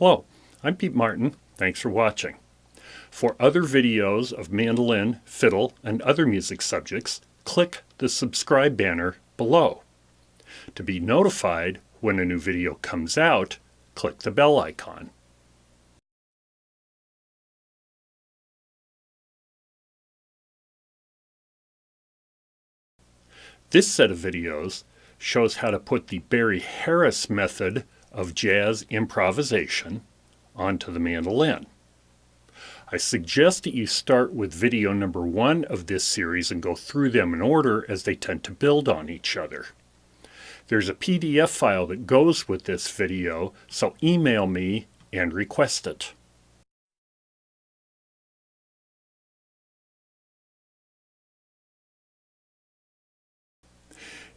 Hello, I'm Pete Martin. Thanks for watching. For other videos of mandolin, fiddle, and other music subjects, click the subscribe banner below. To be notified when a new video comes out, click the bell icon. This set of videos shows how to put the Barry Harris method of jazz improvisation onto the mandolin. I suggest that you start with video number 1 of this series and go through them in order as they tend to build on each other. There's a PDF file that goes with this video, so email me and request it.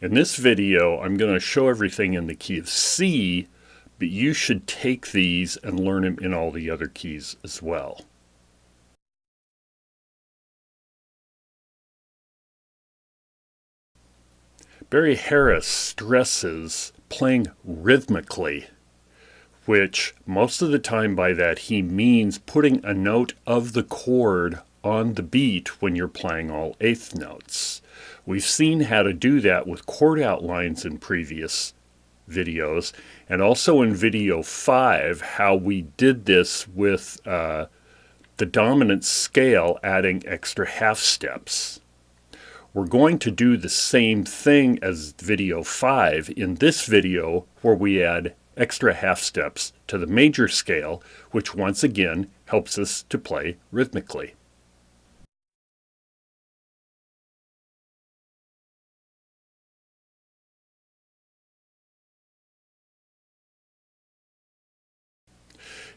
In this video, I'm going to show everything in the key of C, but you should take these and learn them in all the other keys as well. Barry Harris stresses playing rhythmically, which most of the time by that he means putting a note of the chord on the beat when you're playing all eighth notes. We've seen how to do that with chord outlines in previous videos, and also in video 5 how we did this with the dominant scale adding extra half steps. We're going to do the same thing as video 5 in this video, where we add extra half steps to the major scale, which once again helps us to play rhythmically.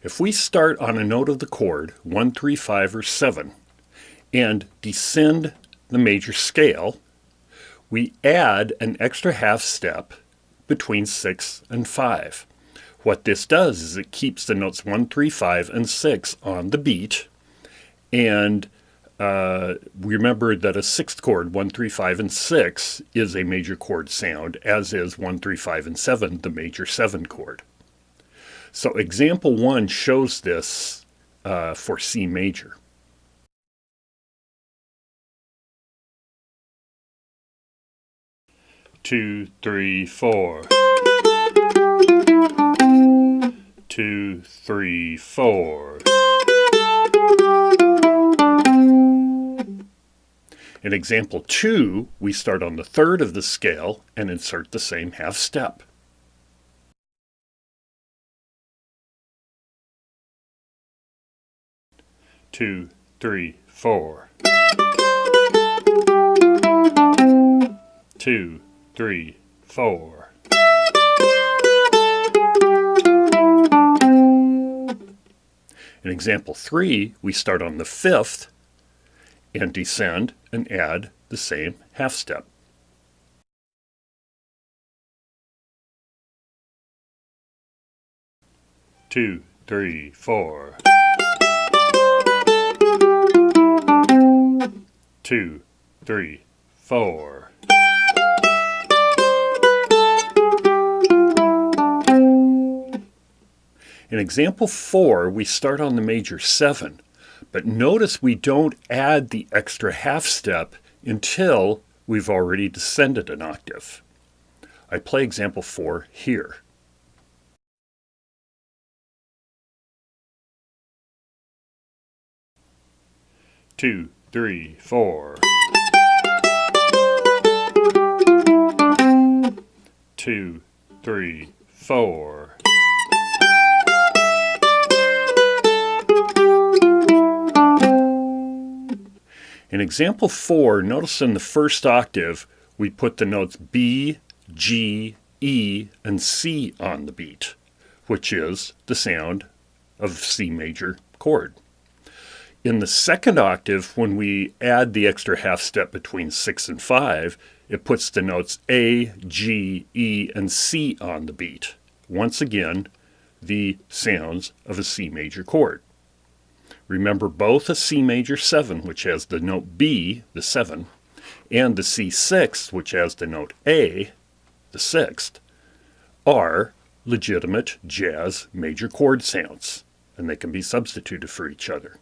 If we start on a note of the chord, 1, 3, 5, or 7, and descend the major scale, we add an extra half step between 6 and 5. What this does is it keeps the notes 1, 3, 5, and 6 on the beat, and remember that a sixth chord, 1, 3, 5, and 6, is a major chord sound, as is 1, 3, 5, and 7, the major 7 chord. So example 1 shows this for C major. Two, three, 4. 2, 3, 4. In example 2, we start on the third of the scale and insert the same half step. Two, 3, 4. 2, 3, 4. In example 3, we start on the fifth and descend and add the same half step. Two, 3, 4. 2, 3, 4. In example 4, we start on the major 7, but notice we don't add the extra half step until we've already descended an octave. I play example 4 here. Two, 3, 4. 2, 3, 4. In example 4, notice in the first octave we put the notes B, G, E, and C on the beat, which is the sound of C major chord. In the second octave, when we add the extra half step between 6 and 5, it puts the notes A, G, E, and C on the beat. Once again, the sounds of a C major chord. Remember, both a C major 7, which has the note B, the 7, and the C6, which has the note A, the 6th, are legitimate jazz major chord sounds, and they can be substituted for each other.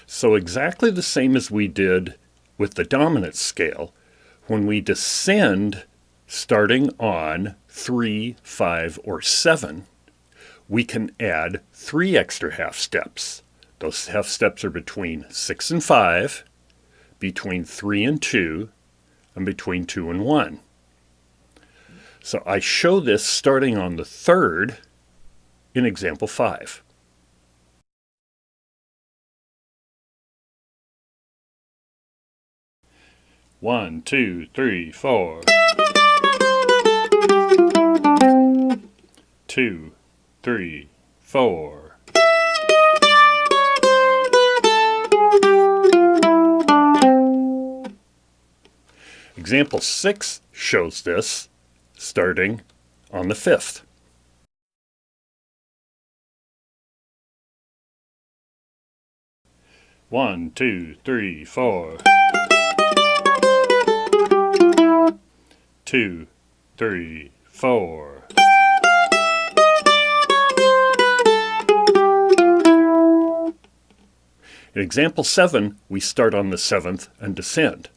So exactly the same as we did with the dominant scale, when we descend starting on 3, 5, or 7, we can add 3 extra half steps. Those half steps are between 6 and 5, between 3 and 2, and between 2 and 1. So I show this starting on the 3rd in example 5. One, two, three, 4. 2, 3, 4. Example 6 shows this starting on the 5th. One, two, three, 4. 2, 3, 4. In example 7, we start on the 7th and descend.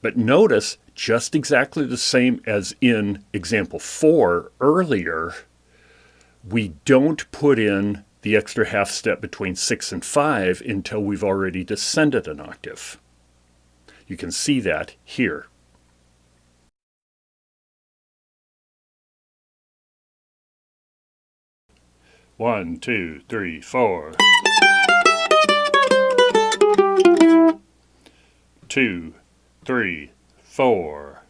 But notice, just exactly the same as in example 4 earlier, we don't put in the extra half step between 6 and 5 until we've already descended an octave. You can see that here. One, two, three, 4. 2, 3, 4.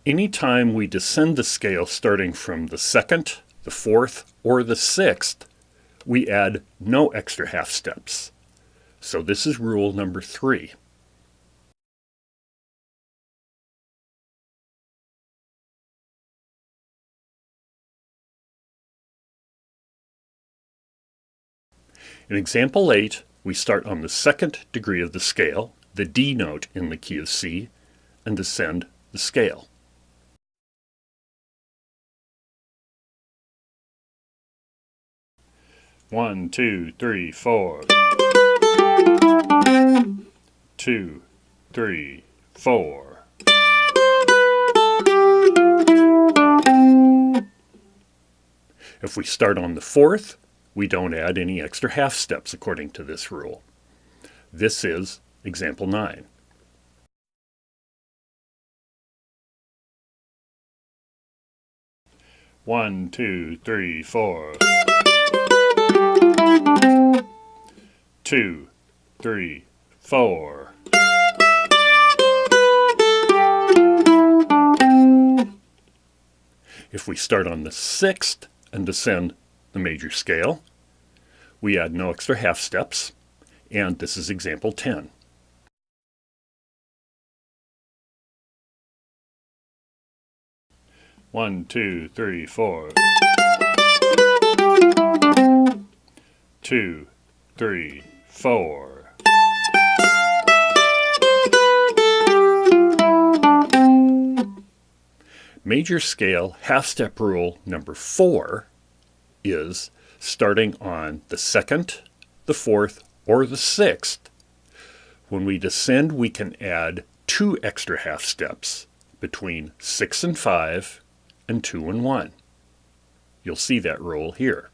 Anytime we descend the scale starting from the 2nd, the 4th, or the 6th, we add no extra half steps. So this is rule number 3. In example 8, we start on the 2nd degree of the scale, the D note in the key of C, and descend the scale. One, two, three, 4. 2, 3, 4. If we start on the 4th, we don't add any extra half steps according to this rule. This is example 9. One, two, three, 4. 2, 3, 4. If we start on the 6th and descend the major scale, we add no extra half steps, and this is example 10. One, two, three, 4. 2, 3, 4. Major scale half step rule number 4 is starting on the 2nd, the 4th, or the 6th. When we descend, we can add 2 extra half steps between 6 and 5 and 2 and 1. You'll see that rule here.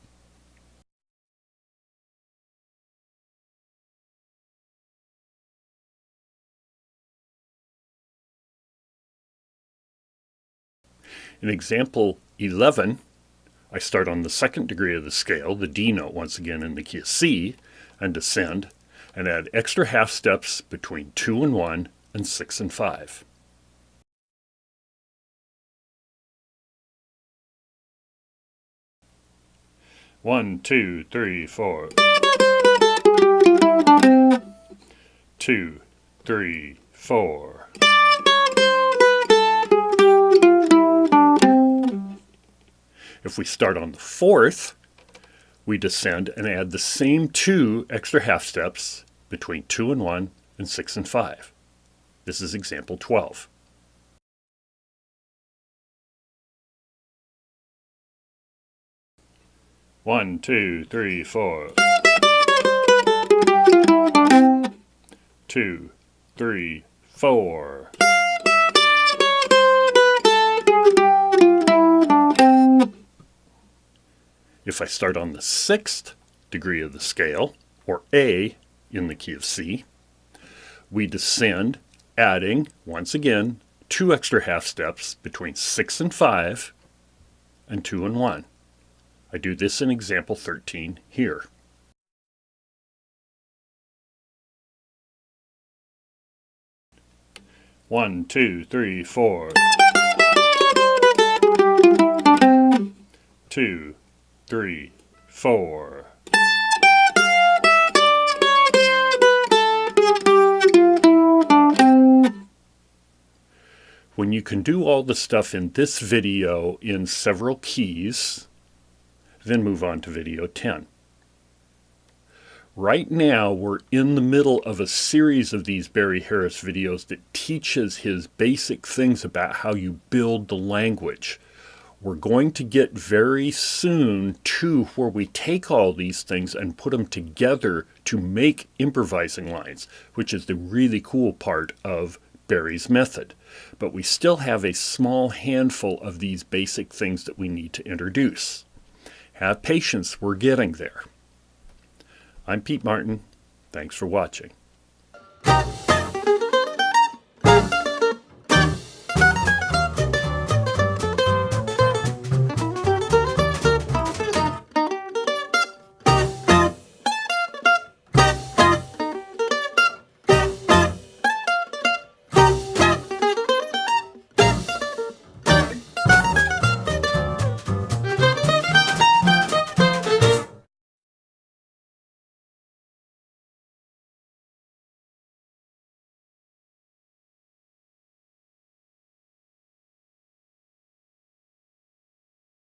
In example 11, I start on the 2nd degree of the scale, the D note once again in the key of C, and descend, and add extra half steps between 2 and 1 and 6 and 5. One, two, three, 4. 2, 3, 4. If we start on the 4th, we descend and add the same 2 extra half steps between 2 and 1 and 6 and 5. This is example 12. One, two, three, 4. 2, 3, 4. If I start on the 6th degree of the scale, or A in the key of C, we descend, adding, once again, 2 extra half steps between 6 and 5 and 2 and 1. I do this in example 13 here. One, two, three, 4. 2, 3, 4. When you can do all the stuff in this video in several keys, then move on to video 10. Right now, we're in the middle of a series of these Barry Harris videos that teaches his basic things about how you build the language. We're going to get very soon to where we take all these things and put them together to make improvising lines, which is the really cool part of Barry's method. But we still have a small handful of these basic things that we need to introduce. Have patience, we're getting there. I'm Pete Martin. Thanks for watching.